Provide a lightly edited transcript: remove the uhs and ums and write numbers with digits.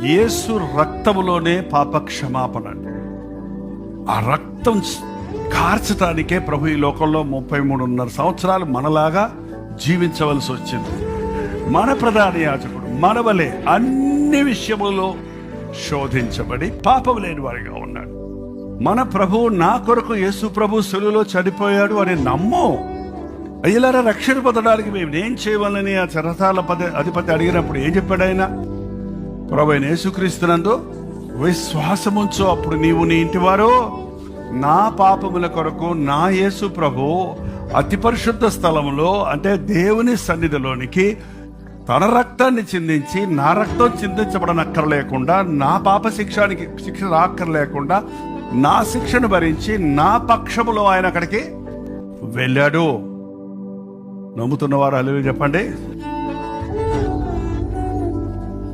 యేసు రక్తములోనే పాప క్షమాపణ. ఆ రక్తం కార్చటానికే ప్రభు ఈ లోకంలో 33.5 సంవత్సరాలు మనలాగా జీవించవలసి వచ్చింది. మన ప్రధాన యాజకుడు మన వలె అన్ని విషయములలో శోధించబడి పాపం లేని వారిగా ఉన్నాడు. మన ప్రభువు నా కొరకు యేసు ప్రభు శిలువలో చనిపోయాడు అని నమ్ము. అయ్యలారా, రక్షణ పొందడానికి మేము ఏం చేయవాలని ఆ చరతాల అధిపతి అడిగినప్పుడు ఏం చెప్పాడు ఆయన? ప్రభు అయిన యేసుక్రీస్తునందు విశ్వాసముంచు, అప్పుడు నీవు నీ ఇంటి వారు నా పాపముల కొరకు నా యేసు ప్రభు అతి పరిశుద్ధ స్థలములో, అంటే దేవుని సన్నిధిలోనికి తన రక్తాన్ని చిందించి, నా రక్తం చిందించబడనక్కర్లేకుండా, నా పాప శిక్ష రాక్కర్లేకుండా నా శిక్షను భరించి నా పక్షములో ఆయన అక్కడికి వెళ్ళాడు. నమ్ముతున్నవారు హల్లెలూయా చెప్పండి.